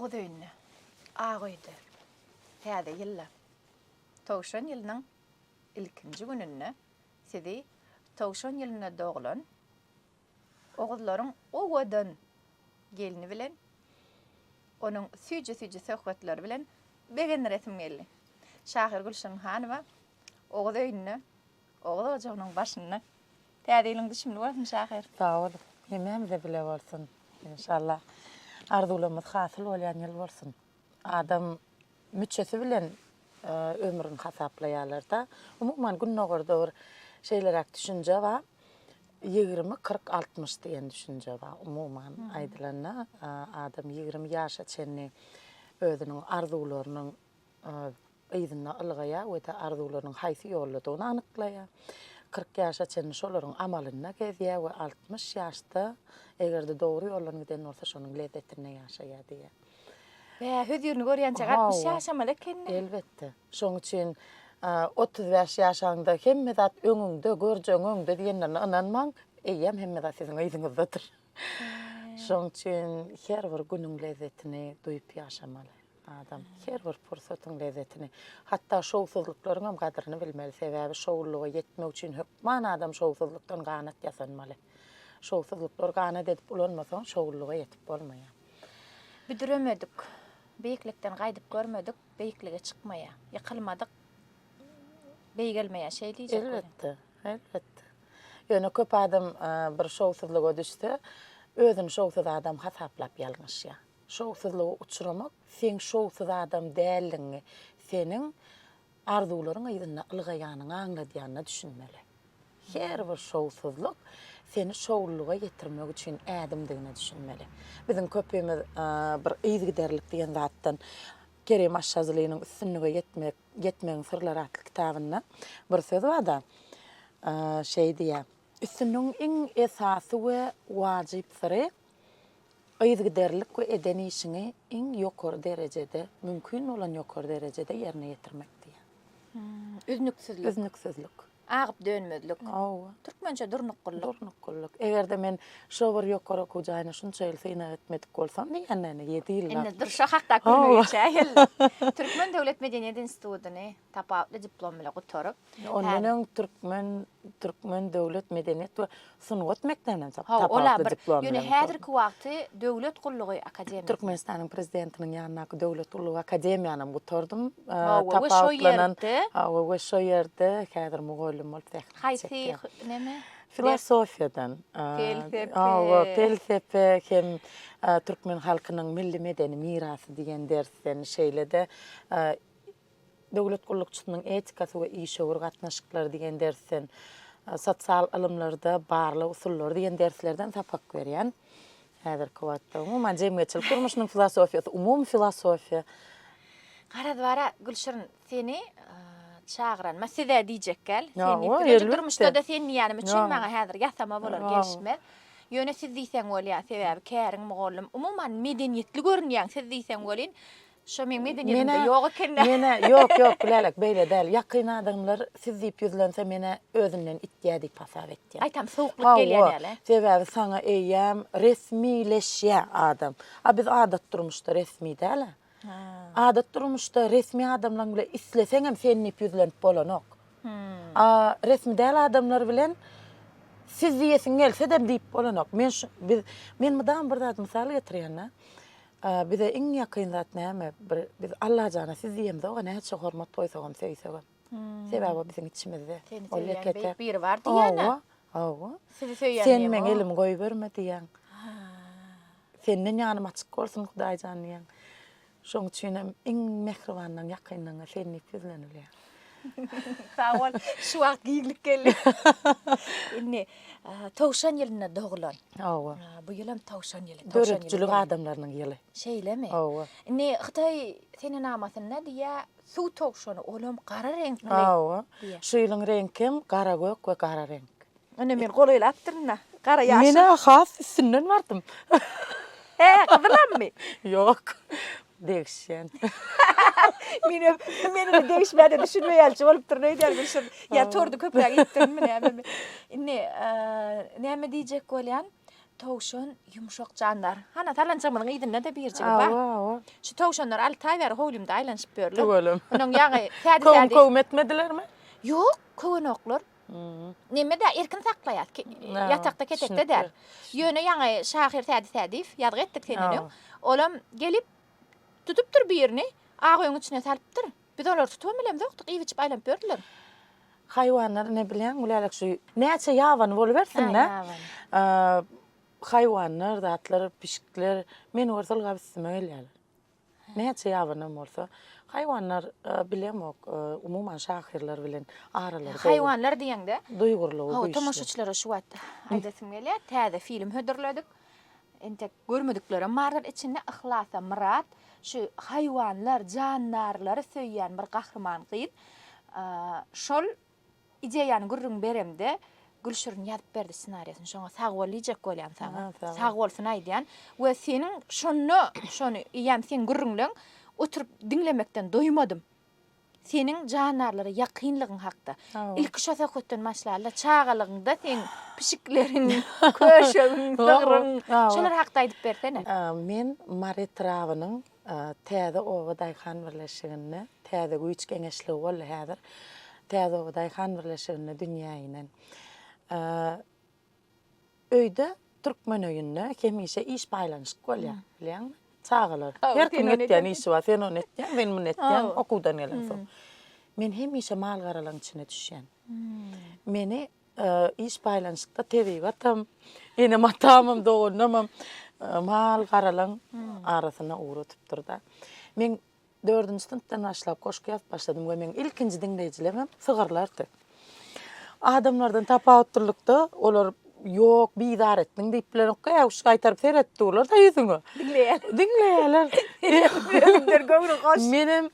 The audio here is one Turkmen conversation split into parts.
oğuz öýünde. Agoýdy. Häze ýylla. 90 ýylynyň ilkinji gününde sizi 90 ýylyna doglan oğuzlaryň o wadan gelini bilen onuň süýje söhbetleri bilen begen resim geldi. Şahir Gülşen Hanyba oğuz öýünde oğuz ojagynyň başynda täzeýliň düşümli bolsun Şahir. Sağ ol. Hemem de bile bolsun. İnşallah arzulamyz hasyl bolýan ýyl bolsun. Adam müçesi bilen ömrüni hasaplaýarlar da. Umumyň günnogorda bir şeýlerak düşünje bar. 20-40-60 diýen düşünje bar. Umumyň aýdylana adam 20 ýaşa çenni özüniň arzularynyň ýyzyna ylgaya we de arzularynyň haýsy ýolladygyny anyklaýar. 40 ýaşa çenni şolaryň amalyna gezýär we 60 ýaşda egerde dogry ýollan giden bolsa şonuň lezzetine ýaşaýar diýär. Ve hüzürünü görýänçe 60 ýaşamaly ekenni. Elbetde. Şoň üçin 35 ýaşaňda hemme zat öňüňde görjeň öňde diýenden inanmaň, eýem hemme zat siziň ýyzyňyzdadyr. Şoň üçin her bir günüň lezzetini duýup ýaşamaly adam. Her bir pursatyň lezzetini. Hatda şowsuzlyklaryň hem gadryny bilmeli. Sebäbi şowluğa ýetmek üçin hökman adam şowsuzlykdan ganat ýasanmaly. Şowsuzlyklar ganat edip bolanmasaň şowluğa ýetip bolmaýar. Büdüremedik. Beýiklikden gaýdyp görmedik, beýiklige çykmaýa. Ýykylmadyk. Beýgelmeýä şey diýjek. Elbetde, elbetde. Ýöne köp adam bir şowsuzlyga düşse, özüni şowsuz adam hasaplap ýalňyşýar. Şowsuzlyga uçuramak, sen şowsuz adam däldiňi, seniň arzularyň ýyzyna ylgaýanyny aňladýanyny düşünmeli. Her bir şowsuzlyk seni şowluğa getirmek üçin ädimdigini düşünmeli. Bizim köpümiz bir ýyzgiderlik diýen zatdan Kerem Aşşazylynyň üstünlüge yetmegiň sırlary adly kitabynda bir söz bar da şey diýär. Üstünlüğün iň esasy we wajyp syry ýyzgiderlik we edeni işini iň ýokary derejede, mümkin bolan ýokary derejede ýerine ýetirmek diýär. Üznüksizlik. Üznüksizlik. Agyp dönmezlik. Türkmençe durnukgullyk. Durnukgullyk. Egerde men şo bir ýokary kujaýyna şunça ýyl syna etmedik bolsam, näme 7 ýyl. Indi dur şo hakda gülmeýär. Türkmen Döwlet Medeniýet Institutyny tapawutly diplom bilen gutaryp, Onuň Türkmen Döwlet Medeniýet we Sunwat mektebinden tapawutly diplom. Ýöne häzirki wagty Döwlet Gullugy Akademiýasy. Türkmenistanyň prezidentiniň ýanyna Döwlet Gullugy Akademiýanyny gutardym. Tapawutlanan. We şo ýerde häzir mugallim bolup Haýsy näme? Filosofiýadan. Felsefe hem Türkmen halkynyň milli medeni mirasy diýen dersten şeýlede döwlet gullukçysynyň etikasy we işöwür gatnaşyklary diýen dersen sosial ilmlerde barly usullar diýen derslerden tapak berýän. Häzirki wagtda umumyň jemgyýetçilik turmuşynyň filosofiýasy, umum filosofiýa. Garadwara Gülşen seni çağıran, mesele diýjek gel. Seni durmuşda da sen ýanym üçin maňa häzir ýasama bolar gelişme. Ýöne siz diýsen bolýar, sebäbi käriň mugallim. Umumyň medeniýetli görünýän siz diýsen bolýan. Şo men medeniýetimde ýok ekende. Mene ýok bilelek beýle däl. Ýakyn adamlar siz diýip ýüzlense mene özünden itdiýär diýip hasap etdi. Aýtam sowukluk gelýän ýaly. Sebäbi saňa eýýäm resmileşýär adam. Biz adat durmuşda resmi däl. Adat durmuşda resmi adamlar bilen isleseň hem seni ýüzlenip bolanok. Resmi däl adamlar bilen siz diýesiň gelse de diýip bolanok. Men mudam bir zat mysal getirýän. Bize iň ýakyn zat näme? Biz Allah jana siz diýemde o näçe hormat goýsagam seýsegem. Sebäbi biziň içimizde. Beýik biri bar diýene. Sen meň elim goýup berme diýen. Senden ýanym açyk bolsun Hudaý janyň. Şoň üçin iň mehribanlyň ýakynlygyna seni ýüzlenilýär. Sağ ol. Şu wagt giýlik geldi. Inni 90 ýylyna doglan. Bu ýylam 90 ýyly. Döretçilik adamlarynyň ýyly. Şeýlemi? Inni Hytaý senin amasyna diýär, suw togşany olam gara reňkli. Şu ýylyň reňkim gara gök we gara renk. Ene men golayla aptyrna. Gara ýaşy. Mene has üstünden bardym. Kızılammy? Ýok. Degişen. Meni degişmäde düşünmeýärçi bolup dur näýär bilşim. Ýa tordy köpräk gitdim näme. Inni näme diýjek bolýan? towşan yumşak canlar. Hana talançamyň ýydynda da bir jigi bar. Awa. Şu towşanlar 6 ay beri howlumda aýlanyşyp berler. Töwelim. Onuň ýaňy Kovum täze-täze. kovum etmedilermi? Ýok, köwenoklar. Neme de erkin saklaýat. Yatakda ketekde der. Ýöne ýaňy şahir täze-täzif ýadgy etdik senini. Olam gelip tutup birini agyň içine salypdyr. Biz olar tutup bilemde okdyk, iýip aýlanyp berdiler. Hayvanlar ne bilen, ulalak şu näçe ýawan boluversinler. Hayvanlar, zatlar, pişikler, men orsal gabysma gelýär. Näçe ýawanam bolsa, hayvanlar bilemok, umuman şahirler bilen aralar. Hayvanlar diýende. Duýgurlugy Ha, bu işler. tomaşaçylara şu wagtda aýdasym gelýär. Täze film hödürledik. Entek görmedikleri marar içinde ihlasa murat şu hayvanlar, canlarları söýýän bir gahrman gyýyp, şol ideýany gürrüň beremde Gülşürün ýazyp berdi ssenariýasyny. Şoňa sag bolýajak bolýan sana. Sag bolsun aýdýan we senin şonu ýam sen gürrüňleň oturup dinlemekden doýmadym. Senin canarlara yakınlığın hakda. İlk şosa kötten maşlarla çağalygyňda sen pişiklerin, köşegiň, sığırın, şolar hakda aýdyp bersene. Men Mari Travynyň täze owa daýhan birleşigini, täze güýç geňeşligi boldy häzir. Täze owa daýhan birleşigini dünýäýinden. Öýde türkmen öýünde hemişe iş baýlanyşyk bolýar, bilýärmi? Çağalar. Her kim etýän işi bar, sen onu etýän, men bunu etýän, okudan gelen soň. Men hemişe mal garalaryň içine düşýän. Meni iş baýlanyşykda tebigatam, ene matamam dogunamam, mal garalaryň arasyna uğratyp durda. Men 4-nji sinipden başlap goşky ýazyp başladym we men ilkinji dinleýijilerim sygyrlardy. Adamlardan tapawutdurlukda olar yok bidar etdiň diýip bilen okýa gaýtaryp seretdiler da ýüzüňe. Dinleýärler. Menim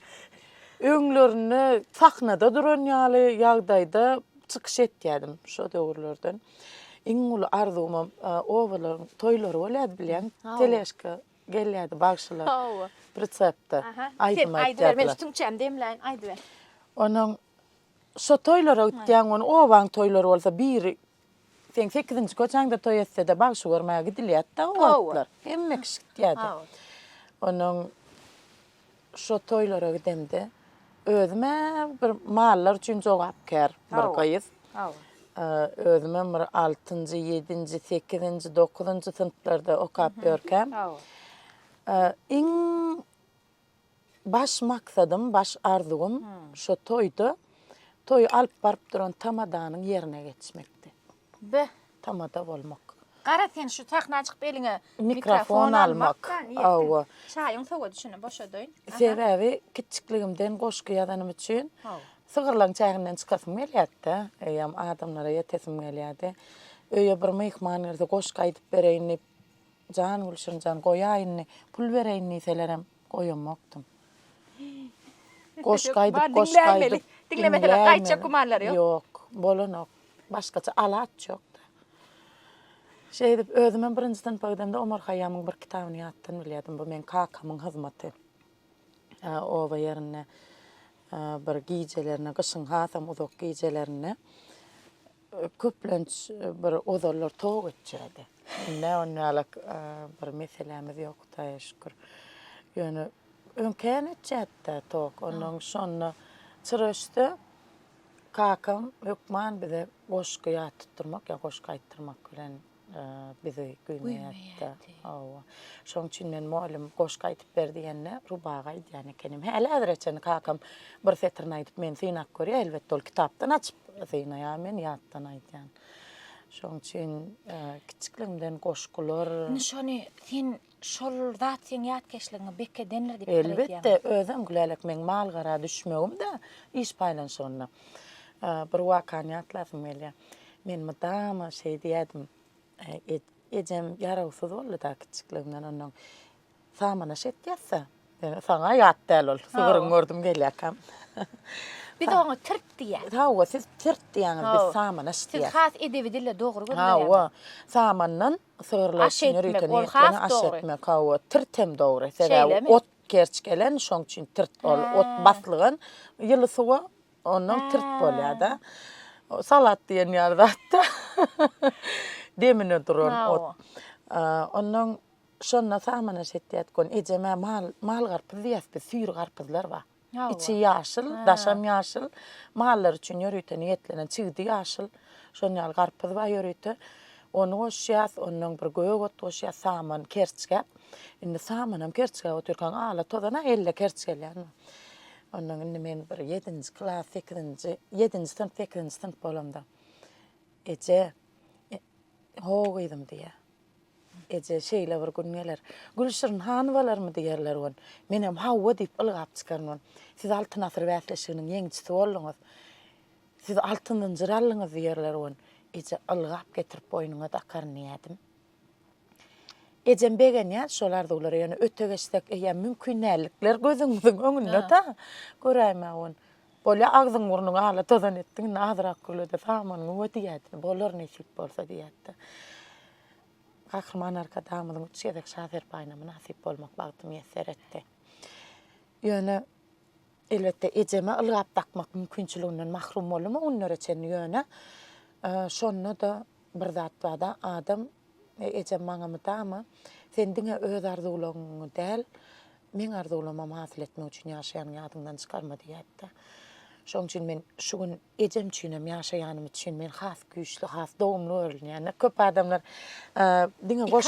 öňlerini sahnada duran ýaly ýagdaýda çykyş etýärdim şo döwürlerden. Iň uly arzum owalar toýlary bolýardy bilen, teleşka gelýärdi bagşylar. Reseptde. Aýdyber, men tutunçam demläň, aýdyber. Onuň şo toýlara gitýän onu owaň toýlary bolsa biri sen 8-nji köçäňde toý etse de bagşy görmäge gidilýär da owatlar. Hemme kişikýärdi. Onuň şo toýlara gidemde özüme bir mallar üçin jogap kär bir gaýyz. Özüme bir 6-njy, 7-nji, 8-nji, 9-njy siniplarda okap berkem. Iň baş maksadym, baş arzugum şo toýdy. Toy alyp baryp duran tamadanyň ýerine geçmekdi. Tamada bolmak. Gara sen şu sahna çykyp eline mikrofon almak. Awa. Şaýyň sowa düşüne boşadyň. Sebebi kiçikligimden goşky ýazanym üçin sygyrlaň çäginden çykasym gelýärdi. Eýam adamlara ýetesim gelýärdi. Öýe bir mehman gelse goşky aýdyp bereýin, jan Gülşen jan goýaýyn, pul bereýin diýselerem goýamakdym. Goşky aýdyp dinlemeler gaýtça kumarlar ýok. Ýok, bolanok. Başgaça alat ýok. Şeýdip özüme birinjiden paýdamda Omar Hayyamyň bir kitabyny ýatdan bilýärdim. Bu men kakamyň hyzmaty. Owa ýerine bir giýjelerine, gyşyň hasam uzak giýjelerine köplenç bir ozallar tog etjärdi. Ne onalak bir meselemiz ýok da şükür. Ýöne öňken etjärdi tog. Onuň şonu çyrışdy. Kakam hükman bize goşky ýatypdyrmak ýa goşky aýtdyrmak bilen bizi güýmeýärdi. Şoň üçin men muallim goşky aýtyp berdiňne rubaga aýdýan ekenim. Häle äzreçen kakam bir setrini aýdyp men synak görýär, elbetde ol kitapdan açyp synaýar, men ýatdan aýdýan. Şoň üçin kiçikligimden goşkular. Şonu sen şol zat sen ýatkeşligiňe bekke denler diýip elbetde özüm gülelek men mal gara düşmegim de iş paýlanşygyna. Bir wakan ýatlasym gelýär. Men madama şey diýdim. Ejem ýaragsız boldy da kiçikligimden onuň samana şet ýatsa. Saňa ýatdy ol. Sygyryň gördüm gelýäkam. Bir de onu tırt diýär. Hawa siz tırt diýäňiz, biz samana şet ýatdy. Siz has edebi dille dogry görmedin. Hawa samandan sygyrlar ýetmekden aşetmek hawa tırt hem dogry. Sebäbi ot kerçkelen şoň üçin tırt ol. Ot baslygyn ýyly suwa onuň tırt bolýar da. Salat diýen ýerde hatda. Demine duran ot. Ondan şonna samana şettiyat kon eceme mal garpız diýäs, süýr garpızlar var. Ýa-wa. İçi ýaşyl, daşam ýaşyl, mallar üçin ýörüýten ýetlenen çygdy ýaşyl. Şonňal garpyz bar ýörüýte. Onu goşýas, ondan bir göýe got goşýas saman kerçge. Indi samanam kerçge oturkan ala tozana elle kerçgelän. Ondan indi men bir 7-nji klas, 8-nji, 7-nji sınıf, 8-nji sınıf bolamda. Ece hoğuydum diye. Ece şeyle bir gün geler. Gülşirin hanıvalar mı diýerler on. Menem Hawwa diýip ılgap çykarmyn. Siz altın asır wäsleşiginiň ýeňçisi bolduňuz. Siz altından jyralyňyz diýerler on. Ece ılgap getirip boynuňa takar niýetim. Ecem begen ýa şolarda ular ýöne öte geçsek ýa mümkinlikler gözüňiziň öňünde ta. Göräýme on. Bolýa agzyň burnuň ala tozan etdiň, nazyrak gülede samanyň öti ýetdi. Bolar nesip bolsa diýetdi. Kahraman arkadamyň üçedek şaher baýnamy nasip bolmak bagtym ýeser etdi. Ýöne elbetde ejeme ılgap takmak mümkinçiliginden mahrum bolma onlar için ýöne. Şonda da bir zat bada adam ejem maňa mydama sen diňe öz arzularyňy däl, men arzulama hasyl etmek üçin ýaşaýan ýadyňdan çykarma diýetdi. Şoň üçin men şu gün ejem üçinem ýaşaýanym üçin men has güýçli, has dowumly öldüm. Yani köp adamlar diňe goş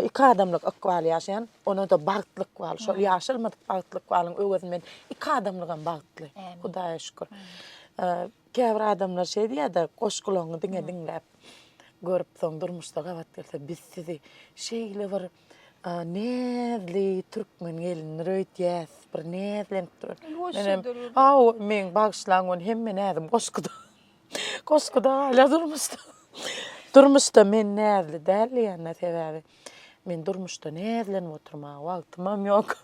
iki adamlyk akwal ýaşaýan, ona da bagtlyk bar. Şol ýaşylmadyk bagtlyk baryň öwüzün men iki adamlygam bagtly. Hudaýa şükür. Käbir adamlar şey diýär-de, goşgulaňy diňe diňläp görüp soň durmuşda gabat gelse biz sizi şeýle bir nezli türkmen gelini röýtýäs, bir nezlenip durur. Men bagşlaňyn hemme näzim goşguda. Goşguda hala durmuşda. Durmuşda men nezli däl ýa-ni sebäbi. Men durmuşda nezlenip oturmaga wagtymam ýok.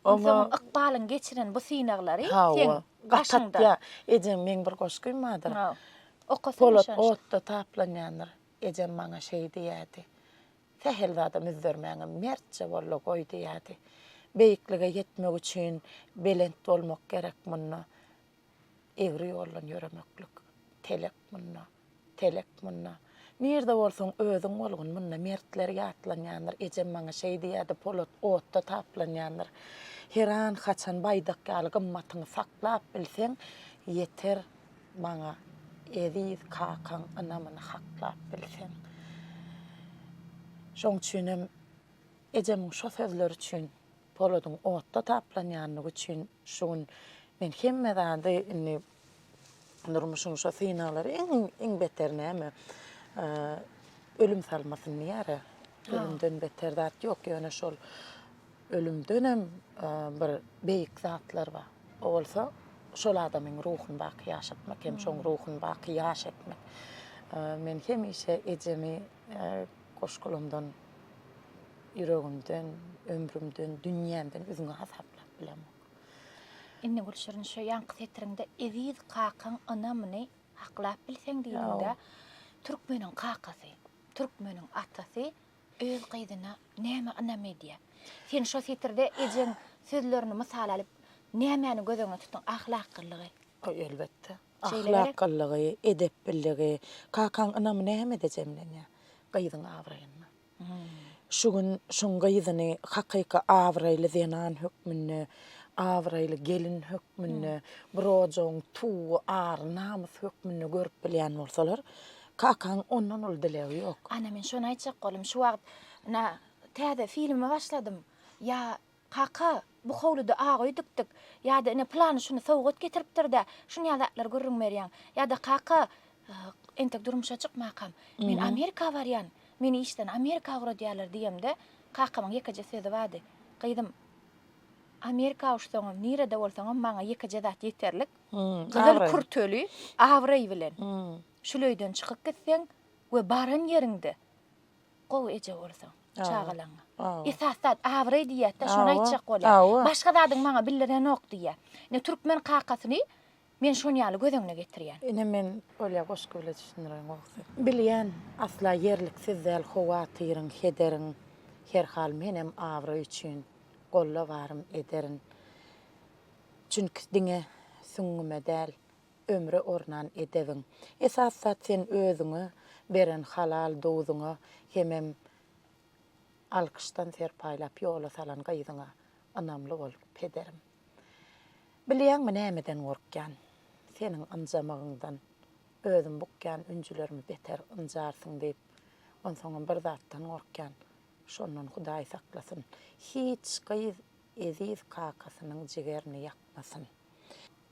Ama ykbalyň geçiren bu synaglary teň gaşyňda. Ejem men bir goşguýmadyr. Polat otda taplanýandyr. Ejem maňa şey diýädi. Sehel adam üzermäňe mertçe bolla goý diýädi. Beýiklige ýetmek üçin belent bolmak gerek munna. Egri ýoldan ýöremeklik. Telek munna. Nirde bolsaň özüň bolgun munna mertler ýatlanýandyr. Ejem maňa şey diýädi, polat otda taplanýandyr. Her an haçan baýdak ýaly gymmatyny saklap bilseň ýeter maňa ediz kakan anamyny haklap bilseň. Şoň üçin ejemiň şo sözleri üçin poladyň otda taplanýanlygy üçin şuň men hemmeden de inni durmuşyň şo synalary iň beter näme ölüm salmasyny ýere. Ölümden beter zat ýok ýöne şol ölümden hem bir beýik zatlar bar. O bolsa şol adamyň ruhyny baky ýaşatmak, hem şoň ruhyny baky ýaşatmak. Men hemişe ejemi goşgulumdan, yüregimden, ömrümden, dünýämden özüňe hasaplap bilemok. Inni Gülşirin şo ýanky setirinde ediz kakan anamyny haklap bilseň diýende türkmeniň kakasy, türkmeniň atasy öz gyzyna näme anam edýär. Sen şo setirde ejeň sözlerini mysal alyp nämäni gözüňe tutun ahlaklygy. Elbetde. Ahlaklygy, edep billigi, kakan anam näme edejemden gyzyň awraýyny. Şu gün şoň gyzyny hakyky awraýly zenan hökmünde, awraýly gelin hökmünde, brojoň tu ar namys hökmünde görüp bilýän bolsalar, kakan ondan ol dilebi ýok. Ana men şonu aýtjak bolum, şu wagt täze filmi başladym. Ya kaka bu howluda aýdykdyk. Ya da ine plany şunu sowgat getiripdir-de, şunu ýazatlar görüň berýän. Ya da kaka entek durmuşa çykmakam. Men Amerika barýan. Meni işten Amerika guradiýarlar diýemde, kakamaň ýekeje sözi bardy. Gyzym Amerika uşsaňam, nirede bolsaňam maňa ýekeje zat ýeterlik. Gyzyl kurtöli awray bilen. Şuleýden çykyp gitseň we baran ýerinde gowy eje bolsaň, çagalaňa. Esasat awray diýär, şonu aýtjak bolýar. Başga zadyň maňa bildiren ok diýär. Ne türkmen kakasyny men şonu ýaly gözüňe getirýän. Ine men bolýa goşky bile düşünýän goşky. Bilýän, asla ýerliksiz zäl howatyryň, hederiň, her hal menem awray üçin golla barym ederin. Çünki diňe süňüme däl ömrü ornan edebiň. Esasat sen özüňi beren halal dowduňa hemem alkıştan terpaýlap ýola salan gaýdyňa anamly bolup pederim. Bilýäňmi nämeden gorkýan? Seniň anjamagyňdan özüm bukýan ünsülerimi beter ynjarsyň diýip onsoň bir zatdan gorkýan. Şondan Hudaý saklasyn. Hiç gaýy eziz kakasynyň jigerini ýakmasyn.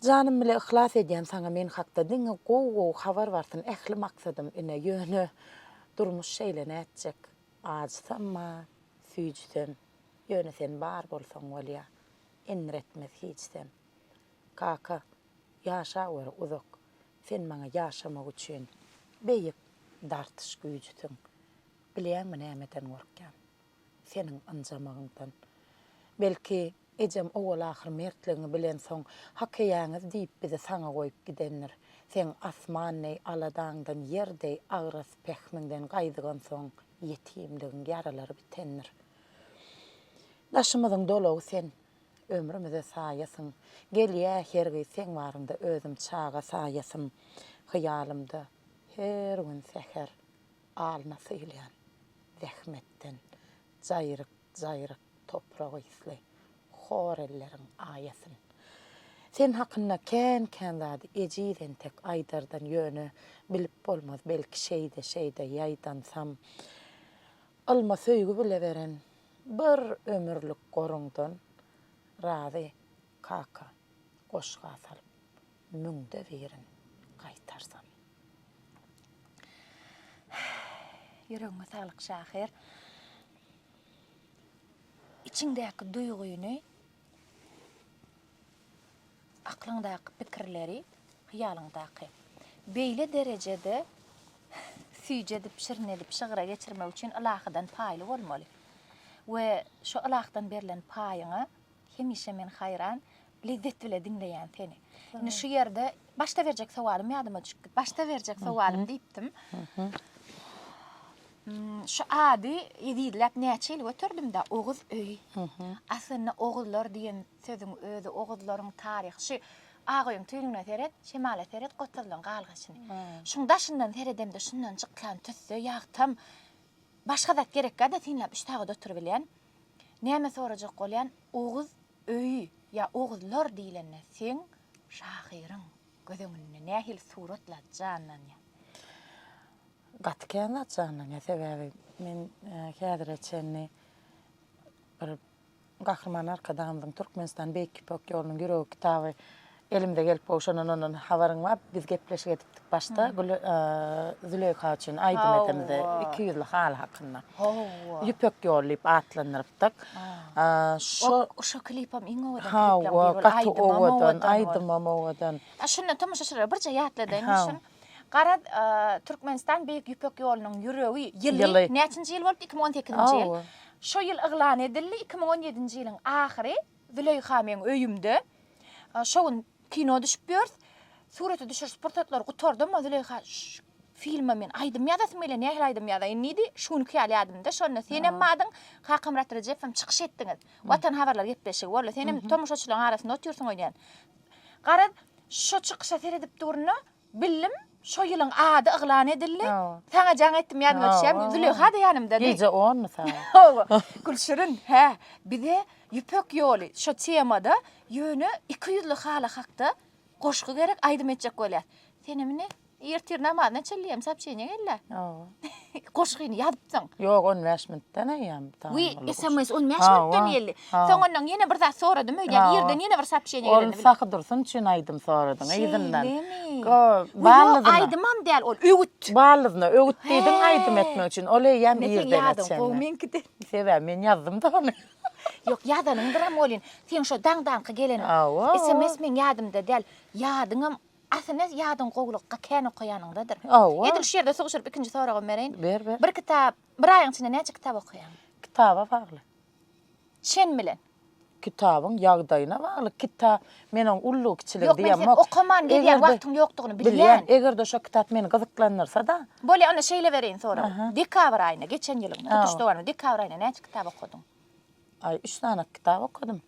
Janym bile ihlas edýän saňa men hakda diňe gow habar barsyn. Ähli maksadym ine ýöne durmuş şeýle näçek. Ajsamma, süýjsem, ýöne sen bar bolsaň bolýa. Enretmez hiçsem. Kaka, ýaşa wer uzak. Sen maňa ýaşamak üçin beýik dartyş güýjüsiň. Bilýäňmi nämeden gorkýan? Seniň anjamagyňdan. Belki ejem owal ahir mertligiňi bilen soň hakýaňyz diýip bize saňa goýup gidenler. Sen asmany aladaňdan ýerde agras pehminden gaýdygan soň ýetimligiň ýaralary bitenler. Daşymyzyň dolagy sen ömrümize saýasyň. Gelýä hergi sen barynda özüm çaga saýasym. Hyýalymda her gün seher alna syýlaýan zähmetden jaýryk toprak isli hor elleriň aýasyn. Sen hakynda kän zady ejiden tek aýdardan ýöne bilip bolmaz, belki şeýde ýaýdansam alma söýgü bile beren bir ömürlük goruňdan razy kaka goşga salyp müňde berin gaýtarsam. Yüreğime sağlık Şahir. İçiňdäki duýguny, aklyňdaky pikirleri, hyýalyňdaky beýle derejede süýjedip, şirnelip, şygyra geçirmek üçin alakydan paýly bolmaly. We şu alakdan berilen paýyňa hemişe men haýran, lezzet bile dinleýän seni. Ine şu ýerde başta berjek sowalym ýadyma düşüp, başta berjek sowalym diýipdim. Şu ady ýedilap näçe ýyl götürdüm da Oğuz öýi. Aslında Oğuzlar diýen sözüň özü Oğuzlaryň taryhy. Şu Ağaýyň tüýüne teret, şemale teret gotarylan galgaçyny. Şuňdaşyndan teredemde şundan çyklan tüsse ýagtam. Başga zat gerekkä da tinlap üçtagy doturup bilýän. Näme sorajak bolýan? Oğuz öýi ýa Oğuzlar diýilende sen şahyryň gözüňde nähil suratlar janlanýar. Gatken atjanyň sebäbi men häzir etjänni bir gahrman arkadaşymyň Türkmenistan Beýik Ipek ýolunyň ýüregi kitaby elimde gelip oşanan onun habaryň bar. Biz gepleşik etdik başta. Züleyha üçin aýdym etemde 200 hal hakynda. Ipek ýol diýip atlanyrdyk. Şo klipam iň owadan aýdym owadan. Şundan tamaşaçylar birçe ýatladym. Garad Türkmenistan Beýik Ipek ýolunyň ýüregi ýyly näçinji ýyl bolup 2018-nji ýyl. Şo ýyl iglan edildi 2017-nji ýylyň ahyry Züleyha meň öýümde. Şoň kino düşüp ýör. Surata düşür sportatlar gutardym, Züleyha filme men aýdym ýa-da mele nähil aýdym ýa-da indi şunu kyýalýadym da şonu senem madyň Hakamrat Rejepem çykyş etdiňiz. Watan habarlar gepleşik bolla senem tomoşaçylaryň arasynda oturýarsyň oýnan. Garad şo çykysy seredip durna bildim. Şo ýylyň ady iglan edildi. Saňa jaň etdim ýadyma düşýär. Züleyha da ýanymda. Gece 10 sa. Gülşirin, hä, bize Ipek ýoly şo temada ýöne 200 hala hakda goşgy gerek aýdym etjek bolýar. Senemini ertir namadyna çellýär, sapçyňa gelle. Goşgyny ýadypdyň. Ýok, 15 minutdan aýam. Wi, SMS 15 minutdan geldi. Soňondan ýene bir zat soradym, ýa ýerden ýene bir sapçyňa geldi. Ol saky dursun üçin aýdym soradyň, ýygynden. Aýdymam däl, ol öwüt. Barlygyna öwüt diýdiň aýdym etmek üçin. Ol ýam ýerden etsen. Meňki de. Sebäp men ýazdym da onu. Yok ýadanyňdyram bolýan. Sen şo daňdanky gelen. SMS men ýadymda däl. Ýadyňam aslında ýadyň goglukka kän okuyanyňdadyr. Edil şu ýerde soguşup ikinji soragy bereýin. Ber. Bir kitap, bir aýyň içinde näçe kitap okuyan? Kitaba bagly. Şen bilen. Kitabyň ýagdaýyna bagly. Kitap meniň ulluq kiçilik diýem. Yok, men okuman diýen wagtyň ýokdugyny bilýän. Eger-de şo kitap meni gyzyklanyrsa da. Bolýa ona şeýle bereýin sonra. Dekabr aýyna, geçen ýylyň, tutuşdy barmy? Dekabr aýyna näçe kitap okudyň? Ay 3 tane kitap okudum.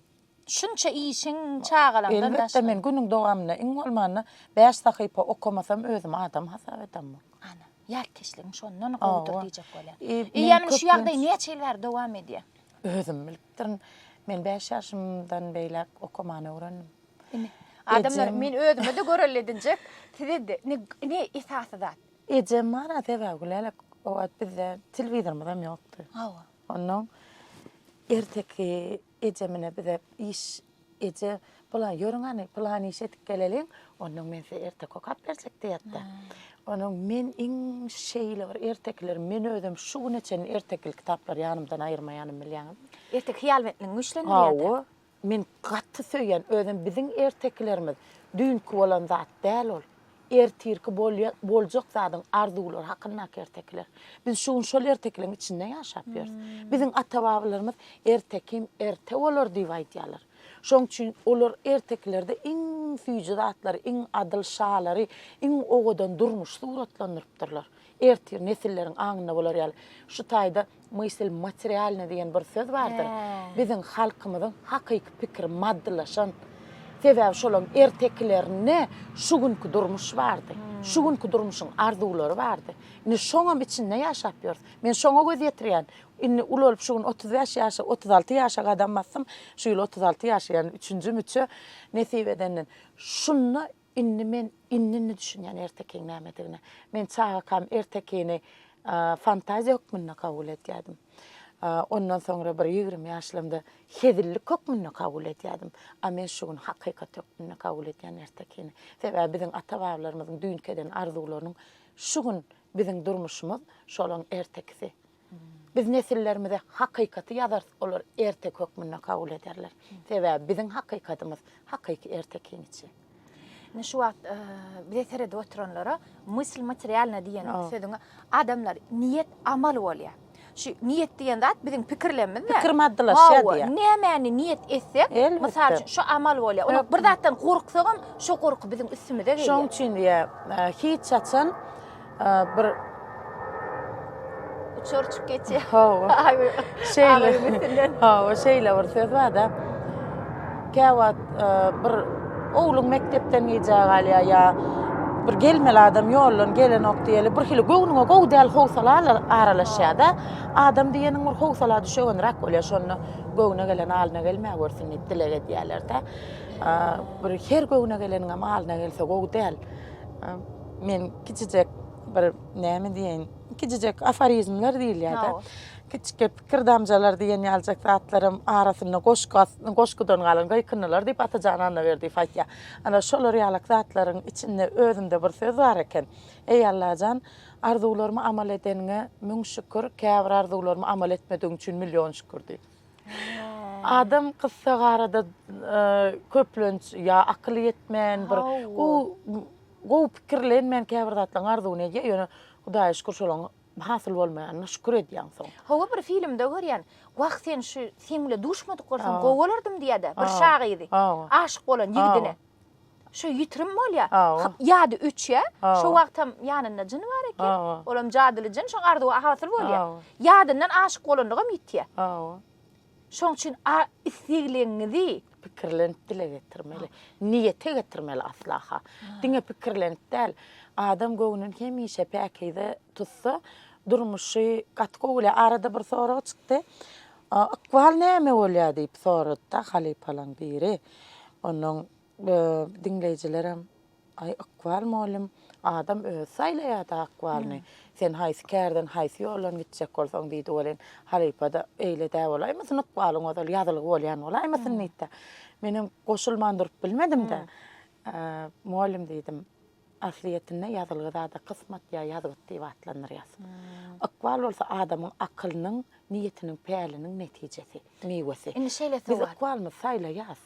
Şunça işin çağalandan da. Elbette men günüň dowamyna iň bolmanyna 5 sahypa okumasam özüm adam hasap edemmi. Ana. Yalkeşligiň şondan gowdur diýjek bolýar. men Ýani şu köpüň- ýagdaý neçe ýyllar dowam edýär? Özüm bilipdirin. Men 5 ýaşymdan beýle okumany öwrendim. Adamlar Ejem- men özüme de göreledinjek. Sizde ne esasy zat? Ejem mara tebägülele o wagt bizde telewizormyzam ýokdy. Hawa. Ondan erteki ejemine bize iş eje bulan ýörüňani plan iş etip geleliň. Ondan men size ertek okap bersek diýetdi. Ondan men iň şeýle bir ertekler men özüm şu gün için ertekli kitaplar ýanymdan aýyrmaýanym bilýäňiz. Ertek hyýalmetliň güçlenýär. Hawa men gatty söýýän özüm biziň erteklerimiz dünkü bolan zat däl ol. Ertirki boljak zadyň arzuwlary hakyndaky ertekler. Biz şol erteklerin içinde ýaşap ýörüz. Biziň ata-babalarymyz ertekim erte bolar diýip aýdýarlar. Şoň üçin olar erteklerde iň süýji zatlary, iň adyl şalary, iň ogadan durmuş suratlandyrypdyrlar. Ertir nesilleriň aňyna bolar ýaly. Şu taýda mysl materialny diýen bir söz bardyr. Biziň halkymyzyň hakyky pikir maddalaşan sebäbi şolaň erteklerine şu günkü durmuş bardy. Şu günkü durmuşyň arzuwlary bardy. Ine şoňam içinde ýaşap ýörüz. Men şoňa göz ýetirýän. Ine ulap şu gün 35 ýaşa, 36 ýaşa adam bassam, şu ýyl 36 ýaşa ýani 3-nji müçe nesip edenden. Şunu men innini düşünýän ertekiň nämedigine. Men çağakam ertekini fantaziya hukmuna kabul etýärdim. Ondan sonra bir 20 ýaşlarymda hezillik hukmuna kabul etýärdim. A men şu gün hakykat hukmuna kabul etýän ertekini. Sebäbi biziň ata-babalarymyzyň dünkeden arzuwlarynyň şu gün biziň durmuşymyz şolaň ertekisi. Biz nesillerimize hakykaty ýazar, olar ertek hukmuna kabul ederler. Sebäbi biziň hakykatymyz hakyky ertekiň içi. Şu wagt bir terede oturanlara mysl materialna diýen söýdüňe adamlar niyet amal bolýar. Şu niyet diýen zat biziň pikirlerimiz. Pikir maddalaşýar diýär. Nämäni niyet etsek, mysal şu amal bolýar. Onu bir zatdan gorksagam, şu gorky biziň üstümize gelýär. Şoň üçin diýär, hiç çaçan bir uçurçuk geçýär. Hawa. Şeýle. Hawa şeýle bir söz bar da. Käwat bir oğlum mektepten gidecek alya ya bir gelmeli adam yollan gelen ok diýeli bir hili göwnüňe gow däl howsalar aralaşýar da adam diýeniň bir howsala düşýän rak bolýar şonu gowna gelen alyna gelmäg bolsun diýip dilek edýärler da bir her gowna geleniň alyna gelse gow däl men kiçijek bir näme diýen kiçijek aforizmler diýilýär da kiçike pikirdamjalar diýen ýaljak zatlarym arasynda goşgudan galan gaýkynlar diýip atajan anna berdi faýtýa. Ana şolar ýalak zatlaryň içinde özünde bir söz bar eken. Ey Allahan, arzuwlarymy amal edeniňe müň şükür, käbir arzuwlarymy amal etmediň üçin million şükür diýip. Adam kısa garada köplenç ya akıl yetmän bir gow pikirlenmän käbir zatlaryň arzuwyna ýöne Hudaýa şükür şolaň hasıl bolmaýanyna şükür edýän soň. Hawa bir filmde görýän, wagt sen şu seňle duşmadyk bolsam gowalardım diýdi. Bir şagyry. Aşyk bolan ýigidine. Şu ýitirim bolýar. Ýady 3 ýa. Şu wagtam ýanynda jyny bar eken. Olam jadyly jyn şu ardy hasıl bolýar. Ýadyndan aşyk bolandygam ýitýär. Şoň üçin islegleňizi pikirlenip dile getirmeli. Niyete getirmeli aslaha. Diňe pikirlenip däl. Adam göwnün hemişe päkide tutsa durmuşy gatgowy arada bir soragy çykdy. Akwal näme bolýar diýip sorada halipalan biri. Onuň dinleýijilerim ay akwal molim adam öz saýlaýar da akwalny. Sen haýsy kärden haýsy ýollan gitjek bolsaň diýdi bolen halipada eýle dä bolaýmasyn akwalyň odal ýazyly bolýan bolaýmasyn diýdi. Menim goşulmandyryp bilmedim de. Molim diýdim. Asliýetinde ýazylygy zada kysmat ýa ýazgyt diýip atlanýar ýaz. Akwal bolsa adamyň akylynyň, niýetiniň pääliniň netijesi, meýwesi. Indi şeýle Biz akwalmy saýla ýaz.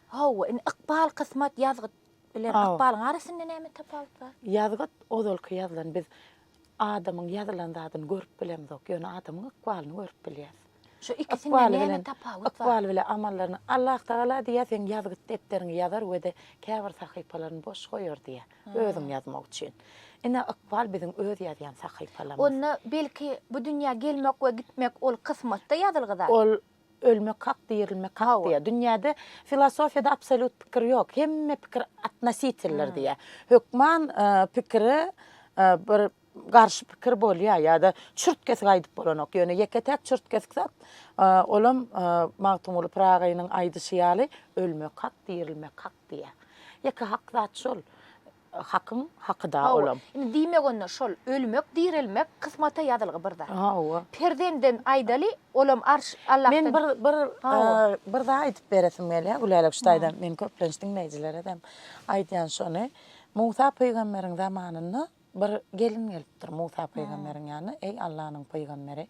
Hawa, iqbal kysmat ýazgyt bilen akbalyň arasynda näme tapawut bar? Ýazgyt odolky ýazlan biz adamyň ýazylan zadyny görüp bilemzok, ýöne adamyň akbalyny görüp bilýäs. Şu ikisinde näme tapawut bar? Akbal bilen amallaryny Allah Taala diýär, ýazgyt depteriňi ýazar we de käbir sahypalaryny boş goýar diýär. Özüň ýazmak üçin. Ene akbal biziň öz ýazýan sahypalarymyz. Onu belki bu dünýä gelmek we gitmek ol kysmatda ýazylgyda. Ol ölmek hak, dirilmek hak diýär. Dünýäde filosofiýada absolut pikir ýok. Hemme pikir atnasitiller diýär. Hökman pikiri bir garşy pikir bolýar ýa-da çürtkesi gaýdyp bolanok. Ýöne ýeketek çürtkesik olam Magtymul Pragynyň aýdyşy ýaly ölmek hak, dirilmek hak diýär. Ýeke hak zat şol. Hakyň hakyda olam. Indi diýmek onda şol ölmek, dirilmek kısmata ýazylgy birda. Hawa. Perdenden aýdaly olam arş Allah'tan. Men bir da aýdyp beresim gelýär. Gulaýlak ştaýdan men köplenç dinleýjilere dem aýdýan şonu. Musa peýgamberiň zamanynda bir gelin gelipdir Musa peýgamberiň ýanyna. Ey Allah'nyň peýgamberi,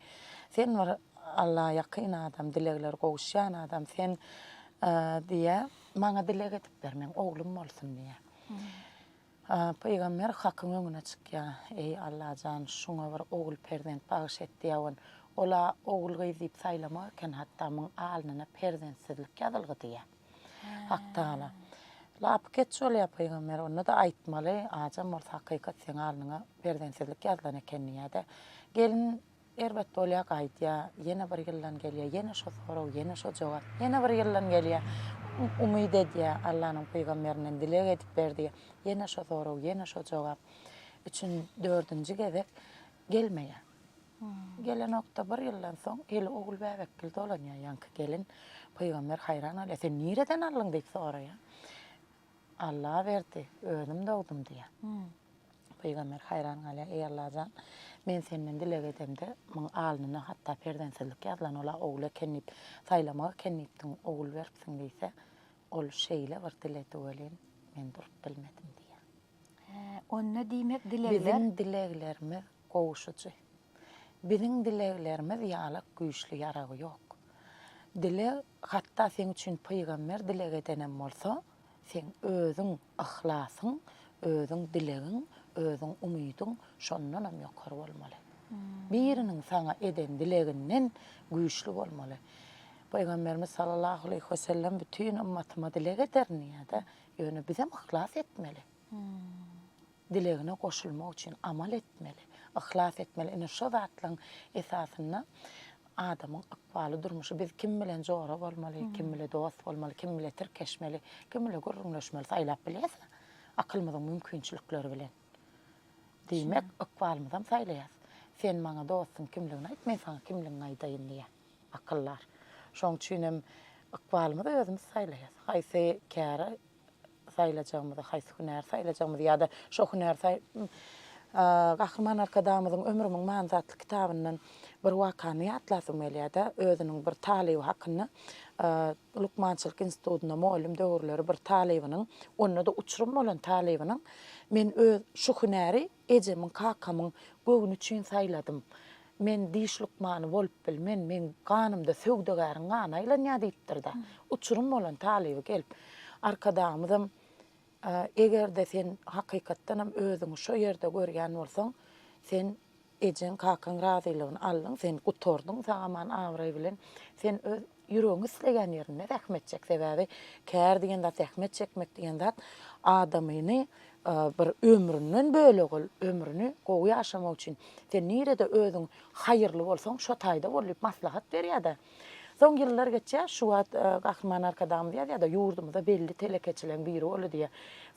sen bir Allah ýakyn adam, dilegler gowuşan adam, sen diýe maňa dileg etip bermeň, oglum bolsun diýe. Peýgamber hakyň öňüne çykýar. Ey Allahjan, şuňa bir ogul perzent bagyş etdi ýawan. Ola ogul gyzyp saýlamak eken hatda myň alnyna perzentsizlik ýazylgy diýär. Hak taala. Lap ketşolýar peýgamber, onda da aýtmaly, ajam ol hakykat sen alnyna perzentsizlik ýazylan eken ýa-da. Gelin erbet bolýar aýtýar, ýene bir ýyldan gelýär, ýene şo soraw, ýene şo jogap, ýene bir ýyldan gelýär. Umyd edýär, Allah'nyň peýgamberinden dileg edip berdi. Ýene şo soraw, ýene şo jogap. 3-4-nji gezek gelmeýär. Gelen nokta bir ýyldan soň eli ogul bäbek kildi olanýar ýanky gelin. Peýgamber hayran bolýar. Sen nireden aldyň diýip soraýar. Allah berdi, özüm dogdum diýär. Peýgamber hayran bolýar. Ey Allahjan, men senden dileg edemde myň alnyna hatda perdensizlik ýazlan ola ogle kenip saýlamak kenipdiň ogul beripsiň diýse, ol şeýle bir diledi welin men durup bilmedim diýär. Onna diýmek dilegler. Bizim dileglerimiz gowuşuçy. Bizim dileglerimiz ýalak güýçli ýaragy ýok. Dileg hatda sen üçin peýgamber dileg edenem bolsa, sen özüň ihlasyň, özüň dilegiň, özüň umydyň şondan hem ýokary bolmaly. Biriniň saňa eden dileginden güýçli bolmaly. Peýgamberimiz sallallahu aleyhi we sellem bütün ummatyma dileg ederniýär-de, ýöne bize ihlas etmeli. Dilegine goşulmak üçin amal etmeli, ihlas etmeli. Ine şo zatlaryň esasyna adamyň akbaly durmuşy biz kim bilen jogara bolmaly, kim bilen dost bolmaly, kim bilen tirkeşmeli, kim bilen gurrunlaşmaly saýlap bilýärse, akylmyzyň mümkinçilikleri bilen. Diýmek akbalymyzam saýlaýar. Sen maňa dostum kimligini aýt, men saňa kimligini aýdaýyn diýär akyllar. Şoň üçin hem akbalymyzy özümiz saýlaýar. Haýsy käre saýlajagymyzy, haýsy hünär saýlajagymyzy ýa-da şo hünär Gahrman arkadamyzyň ömrümiň manzatly kitabyndan bir wakany ýatlasym gelýär-de, özüniň bir talibi hakyny Lukmançylyk institutuna molim döwürleri bir talibiniň, onda da uçurum bolan talibiniň men öz şu hünäri ejemiň kakamyň göwüni üçin saýladym. Men diş Lukmany bolup bilmen, men ganymda söwdegäriň ganaýlan ýadypdir da. Uçurum bolan talibi gelip arkadamyzym egerde sen hakykatdan hem özüňi şo ýerde görýän bolsaň, sen ejen kakyň razylygyny aldyň, sen gutordyň, saňaman awry bilen, sen öz ýüregiň islegen ýerine rahmet çek. Sebäbi kär diýen zat rahmet çekmek diýen zat adamyny bir ömründen bölegi, ömrüni gowy ýaşamak üçin sen nirede özüň haýyrly bolsaň, şo taýda bolup maslahat berýär-de. Son ýyllar geçýär, şu wagt Gahrman arkadam diýär-de ýurdumyzda belli telekeçilen biri bolu diýär.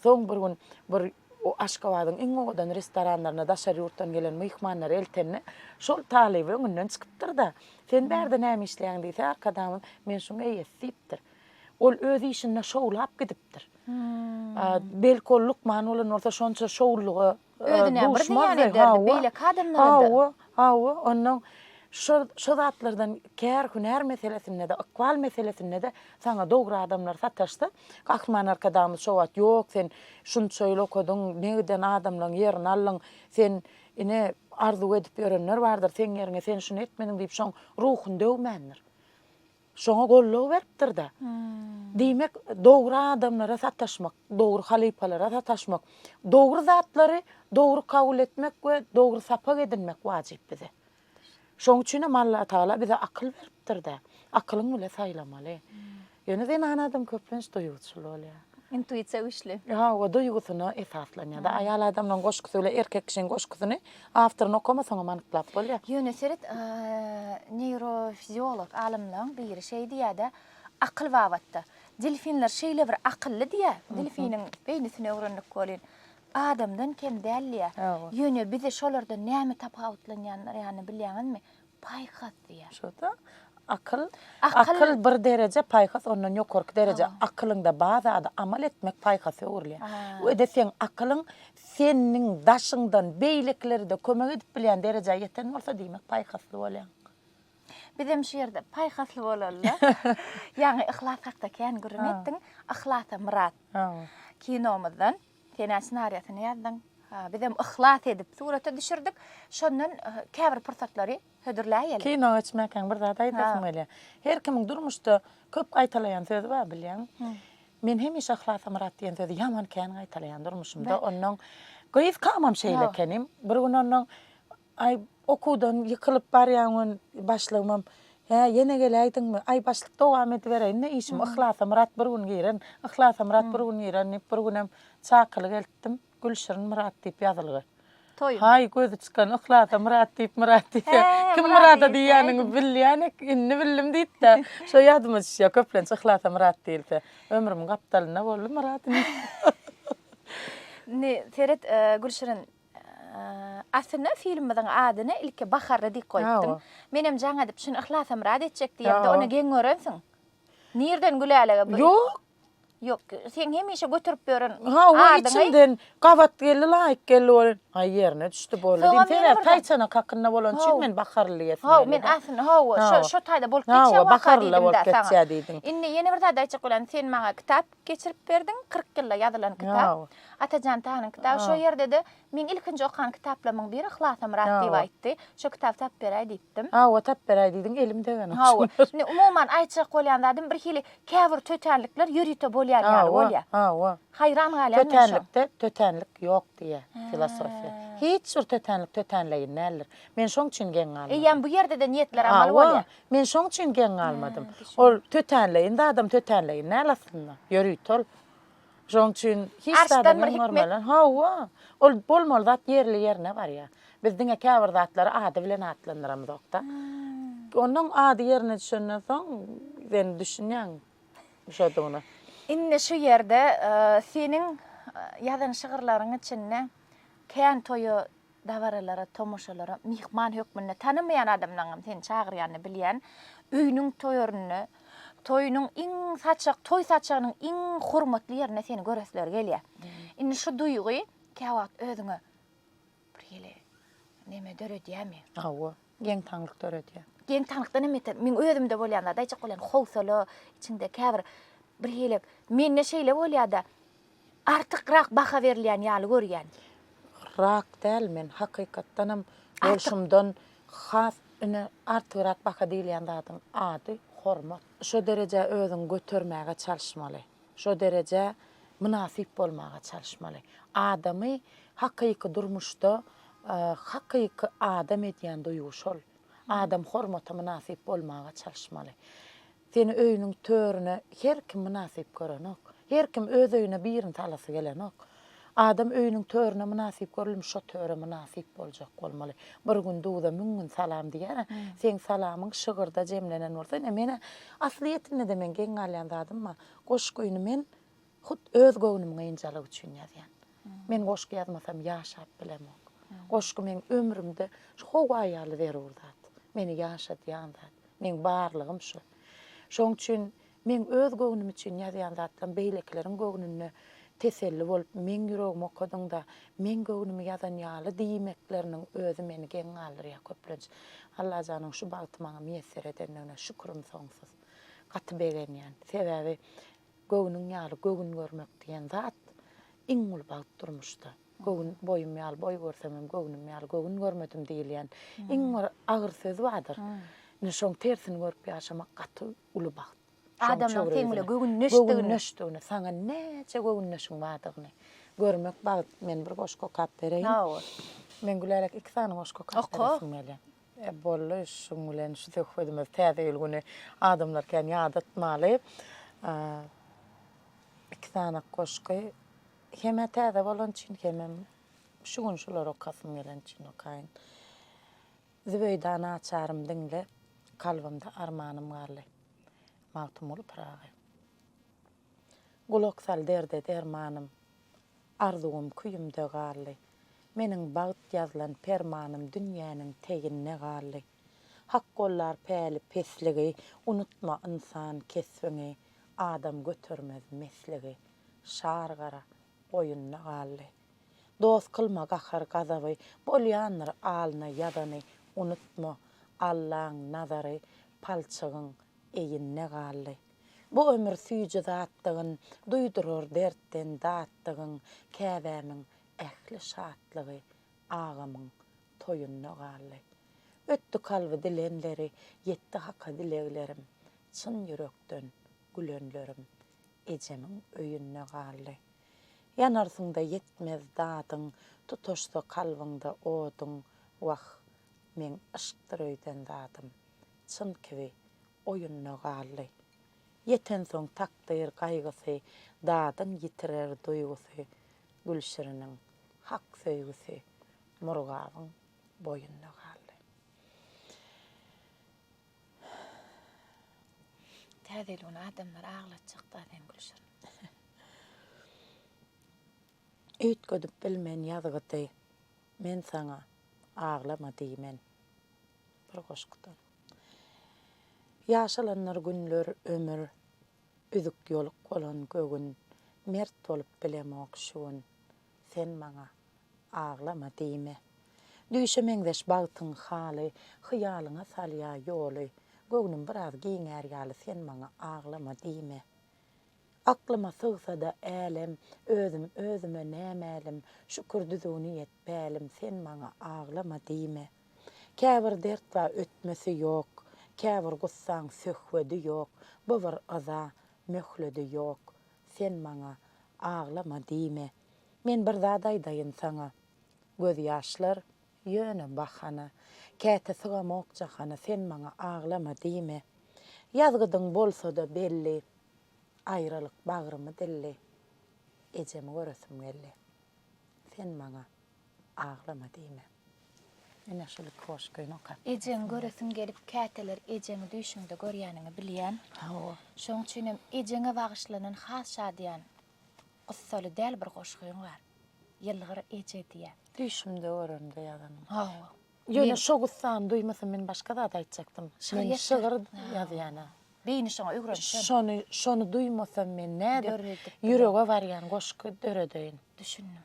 Son bir gün bir o Aşgabatyň iň owadan restoranlaryna daşary ýurtdan gelen myhmanlar eltenne şol talibi öňünden çykypdyr da. Sen berde näme işleýän diýse arkadam men şuňa eýesipdir. Ol öz işine şowlap gidipdir. Belki Lukman olan olsa şonça şowlugy özüne bir diýany derdi, beýle kadamlar. Hawa, onuň şu zatlardan kär hünär meselesinde de, akbal meselesinde de sana dogry adamlar sataşdy. Gahrman arkadamyz şo wagt ýok, sen şunçaýly okudyň, negden adamlaryň ýerini aldyň, sen ine arzu edip ýörenler bardyr, sen ýerine sen şunu etmediň diýip şoň ruhun döwmendir. Şoňa golluk beripdir da. Diýmek, dogry adamlara sataşmak, dogry halipalara sataşmak, dogry zatlary dogry kabul etmek we dogry sapak edilmek wajyp bize. Şoň üçin Allah Taala bize akıl beripdir da. Akylyň bilen saýlamaly. Ýöne sen anadym köplenç duýgusy bolýar. Intuisiýa güçli. Ha, o duýgusyna esaslanýar da. Aýal adamlaň goşgusy bilen erkek kişiniň goşgusyny awtoryny okamasaň manyklap bolýar. Ýöne seret neurofiziolog alimlaň biri şey diýär-de, akyl wagtda. Delfinler şeýle bir akylly diýär. Delfiniň beýnisine öwrenlik bolýan. adamdan kem dälliýär. Hawa. Ýöne bize şolardan näme tapawutlanýanlar ýani bilýärmi? Paýhas diýär. Şoda akıl Akıl- bir derece paýhas ondan ýokarky derece akylyňda bazada amal etmek paýhasy urlýar. Öde sen akylyň seniň daşyňdan beýleklerde kömek edip bilýän derejeye ýeten bolsa diýmek paýhasly bolýar. Bizim şu ýerde paýhasly bolarlar. Ýani ihlas hakda kän görmetdiň, ihlasa murat. Kinomyzdan kene senariýasyny ýazdyň. Bizim ihlas edip surata düşürdik. Şondan käbir pursatlary hödürläýär. Kino geçmekän bir zat aýtasym gelýär. Her kimiň durmuşda köp gaýtalaýan sözi bar bilýän. Men hemişe ihlasa murat diýen sözi ýaman kän gaýtalaýan durmuşumda. Onuň göýüz kamam şeýle kenim. Bir gün onuň ay okudan yıkılıp barýan başlygym ýene geleýdiňmi? Ay başlyk dowam edibereýin. Ne işim? Ihlasa murat bir gün giren, ihlasa murat bir gün giren, bir günem çakyly geldim. Gülşirin Murat diýip ýazylgy. Toýun. Hay gözü çykan ihlasa Murat diýip Murat diýip. Kim Murat'a diýäniňi bilýän, inni bildim diýip-de. Şo ýadyma düşýär, köplenç ihlasa Murat diýilse. Ömrüm gapdalyna boldy Murat. Ne seret Gülşirin aslında filmden adyny ilki Bahar diýip goýdum. Menem jaňa dip şunu ihlasa Murat etjek diýipdi, ona geň görensiň. Nirden gülälega? Yok. Yok, sen hemişe götürüp beren. O içinden gavat geldi, laýyk geldi bolan. Ay ýerine düşdi bolan. Diýip taýçana kakynna bolan çyn men bakarly ýetdim. Men aslında şo taýda bolup geçýär bakarly bolup geçýär diýdim. Inni ýene bir zat aýçyk bolan, sen maňa kitap geçirip berdiň, 40 ýylda ýazylan kitap. Atajan taýanyň kitaby şo ýerde de men ilkinji okan kitaplamyň biri Ihlasa Murat diýip aýtdy. Şo kitap tap beräý diýipdim. O tap beräý diýdiň, elimde gene. Umuman aýçyk bolýanlardan bir hili käbir tötenlikler ýürüte bolýar ýaly bolýar. Hayran galýan. Tötenlik ýok diýe filosofiýa. Hiç bir tötenlik tötenleýinler. Men şoň üçin geň galmadym. Ýani bu ýerde de niýetler amal bolýar. Men şoň üçin geň galmadym. Ol tötenleýinde adam tötenleýinler aslında. Ýürüt ol. Şoň üçin hiç adam normal. Ol bolmaly zat ýerli ýerine barýar. Bizdiň käbir zatlary ady bilen atlandyrmazokda. Onuň ady ýerine düşenden soň ben düşünýän şoduny. Inni şu ýerde seniň ýazan şygyrlaryň içinde kän toýu davaralara, tomoşalara, mihman hökmünde tanımayan adamdan seni çağırýany bilýän, öýüniň toýuryny, toýunyň iň saçak, toy saçagynyň iň hormatly ýerine seni göresler gelýär. Inni şu duýgy käwagt özüňe bir hili neme döredýärmi? Geň taňlyk döredýär. Geň taňlykda neme eter? Men özümde bolýanlar daýjak bolan howsala içinde käbir bir hili men neşeýle bolýar-da artykrak baha berilýän ýaly görýän. Rak däl men hakykatdanam bolşumdan has ine artyrak baha diýilýän zatyň ady hormat. Şo derece özüň götürmäge çalışmaly. Şo derece münasip bolmaga çalışmaly. Adamy hakyky durmuşda hakyky adam edýän duýuşol. Adam hormata münasip bolmaga çalışmaly. Seni öýüniň törüne her kim münasip görenok. Her kim öz öýüne birini talasy gelenok. Adam öýüniň törüne münasip görülmüş, şo töre münasip boljak bolmaly. Bir gün duýda müňün salam diýär. Sen salamyň şygyrda jemlenen bolsa, mene asliýetinde de men geň galýan zadymma. Goşguýuny men hut öz göwnümiň ýynjalygy üçin ýazýan. Men goşgu ýazmasam ýaşap bilemok. Goşgu men ömrümde şo aýaly berurdat. Meni ýaşadýan zat. Men barlygym şu. Şoň üçin men öz göwnüm üçin ýazýan zatdan beýlekleriň göwnüne teselli bolup men ýüregim okadyňda men göwnümi ýazan ýaly diýmekleriniň özü meni geň galdyrýar köplenç. Allah janyň şu bagty maňa meýesser edenine şükrüm soňsuz. Gaty begenýän. Sebäbi göwnüň ýaly göwn görmek diýen zat iň ul bagyt durmuşda. Göwn boýum ýaly boý görsem göwnüm ýaly göwn görmedim diýilýän. Iň agyr söz bardyr. Şoň tersini görüp ýaşamak gaty uly bagyt. Adamlar teňle göwnüşdigini, saňa neçe göwnüşiň bardygyny görmek bagyt. Men bir goşko kap bereýin. Men gülerek 2 sany goşko kap bereýin. Bolly şuň bilen şu töhfedime täze ýylgyny adamlar kän ýadatmaly. 2 sany goşko hem täze bolan üçin hem şu gün şular okasym gelen üçin okaýyn. Zübeydan açarym diňle kalbymda armanym garly. Mawtum olup ragy. Gulak sal derde dermanım. Arzuwum küýümde garly. Meniň bagyt ýazylan permanym dünýäniň teginine garly. Hak gollar päli pesligi, unutma insan kesbiňi, adam götermez mesligi. Şargara boyunna garly. Dost kılma gahar gazaby, bolýanlar alyna ýadany, unutma Allahyň nazary, palçygyň eýinne garly. Bu ömür süýji zatdygyň, duýdurur dertden datdygyň, käbämiň ähli şatlygy, agamyň toýunna garly. Öttü kalby dilenleri, yetdi haka dileglerim, çyn ýürekden gülenlerim, ejemiň öýünne garly. Yanarsyňda yetmez dadyň, tutoşdy kalbyňda oduň, wah, men ışykdyr öýden dadym, çyn kibi oýunna garly. Yeten soň takdyr gaýgysy, dadyň ýitirer duýgusy, gülşiriniň hak söýgüsi, murgabyň boyunna garly. Täzel onu adamlar aglatjak adam gülşür. Öýtgödüp bilmen ýazgyty, men saňa aglama diýmen. Bir goşgdan. Ýaşalanlar günler ömür, üzük ýoluk bolan gögün, mert bolup bilemok şuun, sen maňa aglama diýme. Düşemeňdeş bagtyň haly, hyýalyňa salýa ýoly, göwnüm biraz giňär ýaly, sen maňa aglama diýme. Aklyma sığsa da älem, özüme nämelim, şükür düzüni ýetbälim, sen maňa aglama diýme. Käbir dert we ötmesi ýok, käbir gussaň söhwedi ýok, bu bir aza möhledi ýok, sen maňa aglama diýme. Men bir zat aýdaýyn saňa, göz ýaşlar ýöne bahana, käte sygamok jahana, sen maňa aglama diýme. Ýazgydyň bolsa da belli, aýralyk bagrymy dilli, ejemi göresim geldi, sen maňa aglama diýme. Ene şol hoş goýnaka. Ejem göresim gelip käteler ejeňi düşüňde görýäniňi bilýän. Şoň üçin hem ejeňe bagyşlanan has şadýan, gyssaly däl bir goşgyň bar. Ýylgyr eje diýär. Düşümde öğrendi ýazanyň. Hawa. Ýöne şo gyssan duýmasam men başga da aýtjakdym. Men şygyr ýazýana. Beýni şoňa öwrenşen. Şonu duýmasam men näde ýürege barýan goşky döredeýin. Düşündüm.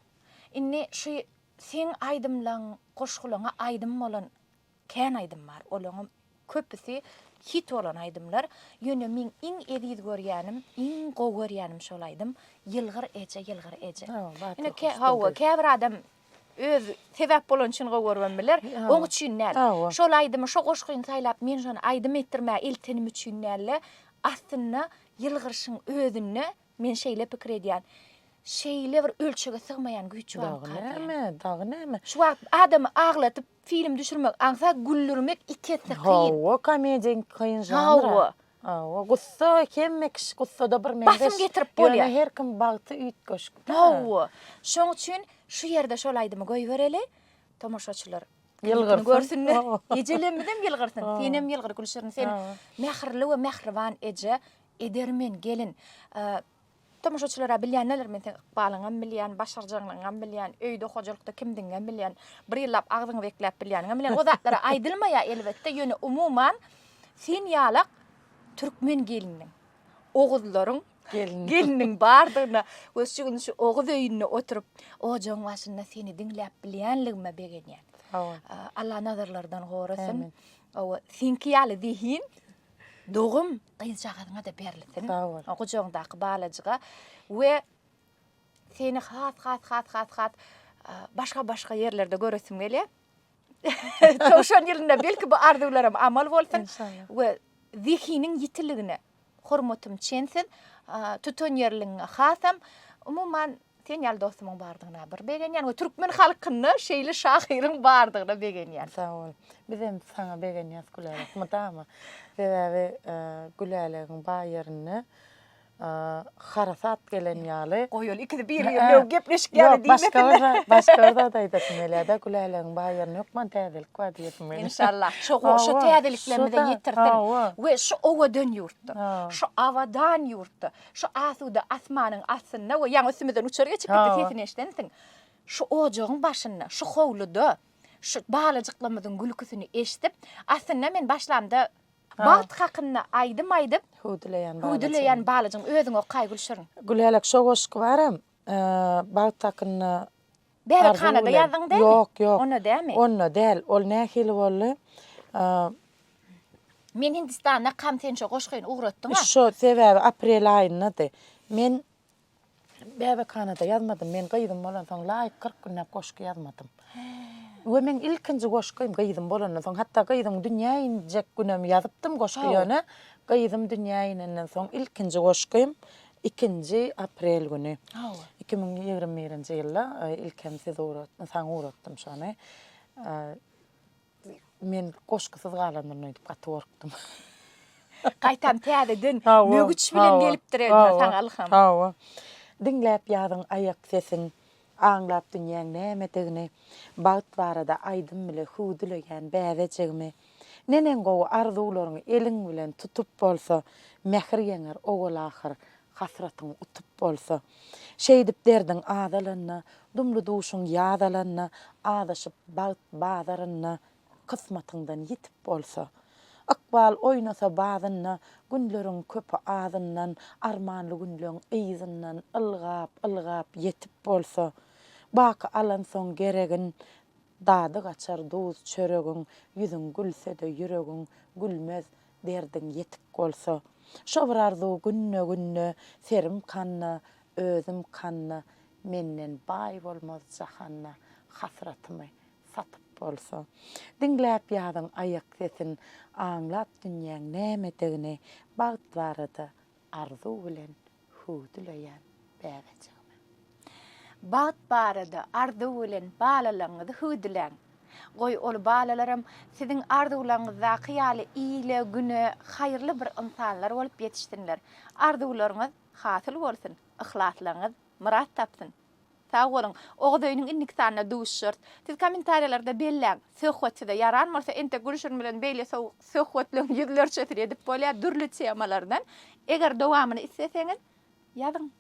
Inni şu sen aýdymlaň goşgulaňa aýdym bolan kän aýdym bar. Olaňam köpüsi hit bolan aýdymlar. Ýöne men iň edid görýänim, iň gowy görýänim şol aýdym. Ýylgyr eje. Ine käbir adam öz sebäp bolan üçin gowy biler. Oň üçin näl. Şol aýdymy şo goşgyny saýlap men şonu aýdym etdirmä eltenim üçin näle. Aslynda ýylgyrşyň özüne men şeýle pikir edýän. Şeýle bir ölçege sygmaýan güýç bar. Dagy näme? Şu wagt adamy aglatyp film düşürmek, aňsa güldürmek ikisi kyn. Hawa komediýa kyn janra. Hawa gussa kemmek gussa da bir mendeş. Basym getirip bolýar. Her kim bagty üýtgeş. Hawa. Şoň üçin şu ýerde şol aýdymy goý bereli. Tomaşaçylar Ýylgyrsyn görsünler. Ejelemidem ýylgyrsyn. Senem ýylgyr gülşirin sen mährli we mähriban eje edermen gelin. Tomaşaçylara bilýänler men balyňam bilýän, başarjyňam bilýän, öýde hojalykda kimdiňem bilýän, bir ýyllap agzyňy bekläp bilýän. Bilýän o zatlara aýdylmaýa elbetde ýöne umuman sen ýalak türkmen geliniň, oguzlaryň geliniň bardygyna ösçügün şu oguz öýünde oturup, o joň başynda seni diňläp bilýänligime begenýär. Allah nazarlardan gorasyn. O senki ýaly zihin doğum gyzjagadyňa da berilsin. O joňdaky balajyga we seni hat başga ýerlerde göresim gelýär. Toşan ýylynda belki bu arzuwlarym amal bolsun we zihiniň ýitiligine hormatym çensin, tutan ýerliňe hasam. Umuman sen ýal dostumyň bardygyna bir begenýär we türkmen halkyny şeýle şahyryň bardygyna begenýär. Sağ ol. Bizim sana begenýär kulary. Mutama. Ve güläligiň baýerini harasat gelen ýaly. Goýul ikide bir ýyldyw gepleşik ýaly Yok, başga da aýdasym elede güläleň baýan ýokman täzelik bar diýetim men. İnşallah. Şu täzeliklerimi de ýetirsin. We şu owadan ýurtdy. Şu awadan ýurtdy. Şu asuda asmanyň asyna we ýa üstümizden uçarga çykdy sesini eşdensiň. Şu ojagyň başyna, şu howluda, şu balajyklamyzyň gülküsini eşdip, aslında men başlamda Baht hakyna aýdym. Huduleýän balajyň özüňe gaýgylşyryň. Gülelek şo goşky baram. Baht hakyna Bäri Kanada ýazyň däl? Yok. Onu dämi? Onu däl. Ol nähili boldy? Men Hindistanda kamtençe goşkyny ugratdyň ha. Şo sebäbi aprel aýynda. Men bäri Kanada ýazmadym. Men gyýdym bolan soň laýyk 40 günläp goşky ýazmadym. We men ilkinji goşkym gyýdym bolandan soň hatda gyýdym dünýäň günem ýazypdym goşkyny. Gyýdym dünýäňden soň ilkinji goşkym 2 aprel güni. 2021-nji ýylda ilkem uğratdym şonu. Men goşkysyz galandyr diýip gatworkdym. Gaýtam täzeden mögüç bilen gelipdir saň alham. Hawa. Dinläp ýazyň aýak sesini aňlap dünýäň nämedigini, baht barada aýdym bile huduleýän bäwejegimi, nenen gowy arzularyňy eliň bilen tutup bolsa, mähir ýeňer owal ahir hasratyň utup bolsa, şeýdip derdiň adalanna, dumlu duşuň ýadalanna, adaşyp baht bazaryna kysmatyňdan ýitip bolsa, akbal oýnasa bazynna, günleriň köpi azyndan, armanly günleriň eýizinden ylgap ýetip bolsa, baka alan soň geregin, dady gaçar duz çöregiň, ýüzüň gülse de yüregiň gülmez derdiň ýetip bolsa, şo bir arzu günne serim kanna, özüm kanna, menden baý bolmaz jahanna, hasratymy satyp bolsa. Dinläp ýazyň aýak sesini aňlap dünýäň nämedigini, baht barada arzu bilen huduleýän bäwejegimi. Baht barada arzu bilen balalaňyzy huduleň. Goý ol balalarym siziň arzularyňyzda hyýaly ýyle güne haýyrly bir insanlar bolup ýetişdiler. Arzularyňyz hasyl bolsun, ihlaslarynız murat tapsyn. Sağ olun. Oğdayının innik sana duşşurt. Siz komentaryalarda belläň. Söhbetçide yaranmasa ente görüşür bilen beýle söhbetleň ýüzlerçe edip bolýar dürli temalardan. Eger dowamyny isleseňiz ýazyň.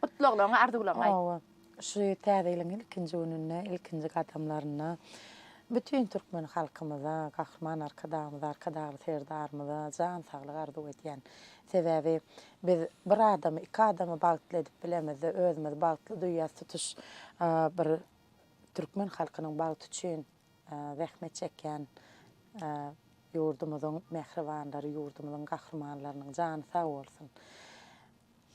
Utluglaryňy arzularyňy. Şu täzeliň ilkinji gününe, ilkinji gadamlaryna bütün türkmen halkymyza, gahrman arkadaşlar, serdarmyza jan saglyk arzu etýän. Sebäbi biz bir adamy, iki adamy bagtly edip bilemizde, özümiz bagtly duýýas tutuş bir türkmen halkynyň bagty üçin zähmet çekýän ýurdumyzyň mehribanlary, ýurdumyzyň gahrmanlarynyň jany sag bolsun.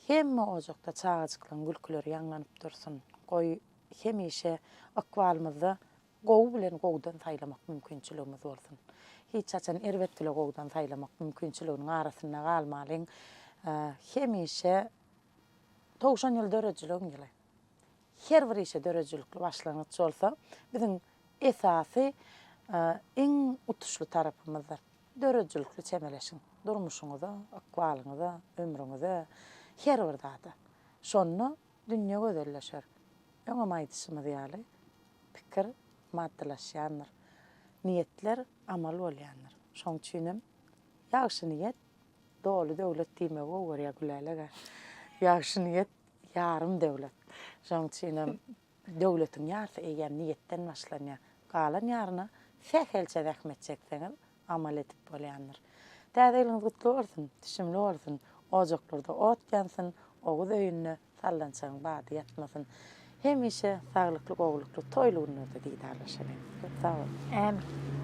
Hemme ojokda çağajyklaryň gülküleri ýanlanyp dursun. Goý hemişe akwalymyzda gowy bilen gowdan saýlamak mümkinçiligimiz bolsun. Hiç açan erwetli gowdan saýlamak mümkinçiliginiň arasyna galmalyň. Hemişe towşan ýyl dörejilik ýyly. Her bir işe dörejilikli başlangyç bolsa, biziň esasy iň utuşly tarapymyzdır. Dörejilikli çemeleşiň. Durmuşuňyza, akwalyňyza, ömrüňize her bir dada. Şonu dünýä gözelleşer. Ýa-da maýdysymyz ýaly pikir maddalaşýandyr. Niýetler amal bolýandyr. Şoň üçin ýagşy niýet dolu döwlet diýmek olar gülälega. Ýagşy niýet ýarym döwlet. Şoň üçin döwletiň ýarty eýen niýetten başlanýar. Galan ýaryna sähelçe zähmet çekseňiz amal edip bolýandyr. Täzeliňiz gutly bolsun, düşümli bolsun. Ojoklarda ot ýansyn, oğuz öýünne sallançaň bady ýatmasyn. Hemişe saglykly, gowlukly, toýly günlerde diýdarlaşaly. Sag ol. Amin.